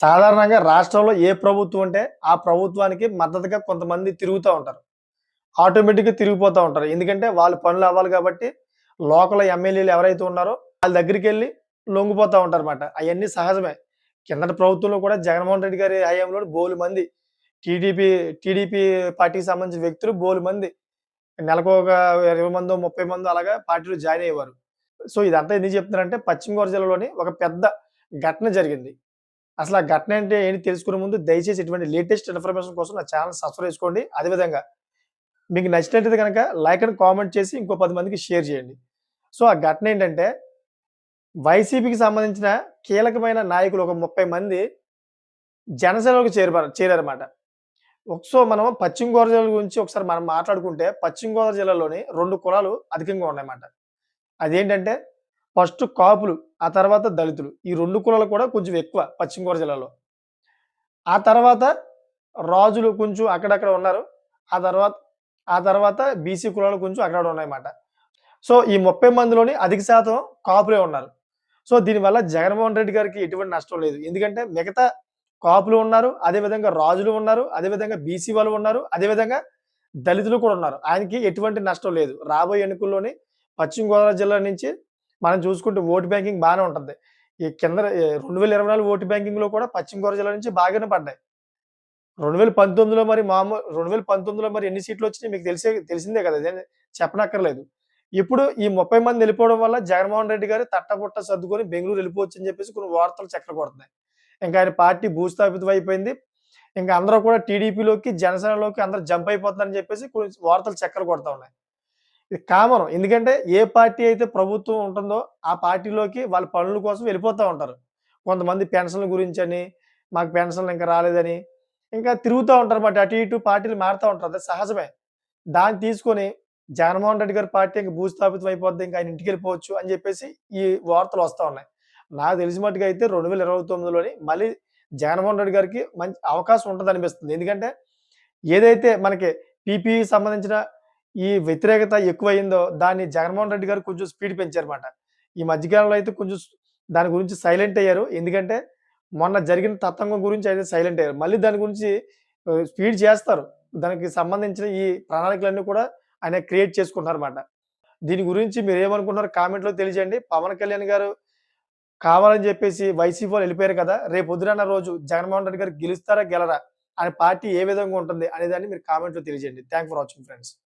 సాధారణంగా రాష్ట్రంలో ఏ ప్రభుత్వం ఉంటే, ఆ ప్రభుత్వానికి మద్దతుగా కొంతమంది తిరుగుతా ఉంటారు. ఆటోమేటిక్‌గా తిరిగిపోతా ఉంటారు. ఎందుకంటే వాళ్ళ పనులు అవ్వాలి కాబట్టి, లోకల్ ఎమ్మెల్యేలు ఎవరైతే ఉన్నారో వాళ్ళ దగ్గరికెళ్లి లొంగిపోతా ఉంటారన్నమాట. అయన్నీ సహజమే. కిందటి ప్రభుత్వంలో కూడా జగన్మోహన్ రెడ్డి గారి హయాంలో బోలెడుమంది టీడీపీ టీడీపీ పార్టీకి సంబంధించిన వ్యక్తులు బోలెడుమంది నెలకొక 20 మందో, 30 మందో అలాగా పార్టీలో జాయిన్ అయ్యేవారు. సో, ఇదంతా ఎందుకు చెప్తున్నానంటే పశ్చిమ గోదావరి జిల్లాలోని ఒక పెద్ద ఘటన జరిగింది. అసలు ఆ ఘటన అంటే ఏంటి తెలుసుకునే ముందు దయచేసి ఇటువంటి లేటెస్ట్ ఇన్ఫర్మేషన్ కోసం నా ఛానెల్ సబ్స్క్రైబ్ చేసుకోండి. అదేవిధంగా మీకు నచ్చినట్టయితే గనక లైక్ అండ్ కామెంట్ చేసి ఇంకో 10 మందికి షేర్ చేయండి. సో, ఆ ఘటన ఏంటంటే వైసీపీకి సంబంధించిన కీలకమైన నాయకులు ఒక 30 మంది జనసేనలోకి చేరారన్నమాట. సో, మనం పశ్చిమ గోదావరి జిల్లా గురించి ఒకసారి మనం మాట్లాడుకుంటే పశ్చిమ గోదావరి జిల్లాలోని 2 కులాలు అధికంగా ఉన్నాయన్నమాట. అదేంటంటే ఫస్ట్ కాపులు, ఆ తర్వాత దళితులు. ఈ 2 కులాలు కూడా కొంచెం ఎక్కువ పశ్చిమ గోదావరి జిల్లాలో. ఆ తర్వాత రాజులు కొంచెం అక్కడక్కడ ఉన్నారు. ఆ తర్వాత ఆ తర్వాత బీసీ కులాలు కొంచెం అక్కడక్కడ ఉన్నాయన్నమాట. సో, ఈ 30 మందిలోని అధిక శాతం కాపులే ఉన్నారు. సో, దీనివల్ల జగన్మోహన్ రెడ్డి గారికి ఎటువంటి నష్టం లేదు. ఎందుకంటే మిగతా కాపులు ఉన్నారు. అదేవిధంగా రాజులు ఉన్నారు. అదేవిధంగా బీసీ వాళ్ళు ఉన్నారు. అదేవిధంగా దళితులు కూడా ఉన్నారు. ఆయనకి ఎటువంటి నష్టం లేదు. రాబోయే ఎన్నికల్లోని పశ్చిమ గోదావరి జిల్లా నుంచి మనం చూసుకుంటే ఓటు బ్యాంకింగ్ బానే ఉంటది. ఈ కింద 2024 ఓటు బ్యాంకింగ్‌లో కూడా పశ్చిమ గోదావరి జిల్లా నుంచి బాగానే పడ్డాయి. 2019లో మరి 2019లో మరి ఎన్ని సీట్లొచ్చినాయి మీకు తెలిసిందే కదా! ఇదేం చెప్పనక్కర్లేదు. ఇప్పుడు ఈ 30 మంది ఎళ్ళిపోవడం వల్ల జగన్మోహన్ రెడ్డి గారు తట్టబుట్ట సర్దుకొని బెంగుళూరు ఎళ్ళిపోవచ్చని చెప్పేసి కొన్ని వార్తలు చక్కర్లు కొడుతున్నాయి. ఇంకా ఆయన పార్టీ భూస్థాపితం అయిపోయింది. ఇంక అందరూ కూడా టీడీపీలోకి, జనసేనలోకి అందరూ జంప్ అయిపోతున్నారని చెప్పేసి కొన్ని వార్తలు చక్కర్లు కొడతా ఉన్నాయి. ఇది కామన్. ఎందుకంటే ఏ పార్టీ అయితే ప్రభుత్వం ఉంటుందో ఆ పార్టీలోకి వాళ్ళ పనుల కోసం వెళ్ళిపోతా ఉంటారు. కొంతమంది పెన్షన్‌ల గురించని, మాకు పెన్షన్‌లు ఇంకా రాలేదని, ఇంకా తిరుగుతా ఉంటారన్నమాట. అటు ఇటు పార్టీలు మారుతా ఉంటారు. అది సహజమే. దాన్ని తీసుకొని జగన్మోహన్ రెడ్డి గారి పార్టీ ఇంక భూస్థాపితం అయిపోద్ది. ఇంక ఆయన ఇంటికెళ్ళిపోవచ్చు అని చెప్పేసి ఈ వార్తలు వస్తా ఉన్నాయి. నాకు తెలిసిన మట్టుకు అయితే 2029లోని మళ్ళీ జగన్మోహన్ రెడ్డి గారికి మంచి అవకాశం ఉంటదనిపిస్తుంది. ఎందుకంటే ఏదైతే మనకి పీపీకి సంబంధించిన ఈ వ్యతిరేకత ఎక్కువయిందో దాన్ని జగన్మోహన్ రెడ్డి గారు కొంచెం స్పీడ్ పెంచారన్నమాట. ఈ మధ్య కాలంలో అయితే కొంచెం దాని గురించి సైలెంట్ అయ్యారు. ఎందుకంటే మొన్న జరిగిన తతంగం గురించి అయితే సైలెంట్ అయ్యారు. మళ్ళీ దాని గురించి స్పీడ్ చేస్తారు. దానికి సంబంధించిన ఈ ప్రణాళికలన్నీ కూడా ఆయన క్రియేట్ చేసుకుంటున్నారన్నమాట. దీని గురించి మీరేమనుకుంటున్నారో కామెంట్‌లో తెలియజేయండి. పవన్ కళ్యాణ్ గారు కావాలని చెప్పేసి వైసీపీ వాళ్ళు ఎళ్ళిపోయారు కదా! రేపొద్దునన్న రోజు జగన్మోహన్ రెడ్డి గారు గెలుస్తారా? గెలరా? ఆయన పార్టీ ఏ విధంగా ఉంటుంది అనేదాన్ని మీరు కామెంట్‌లో తెలియజేయండి. Thank for watching friends.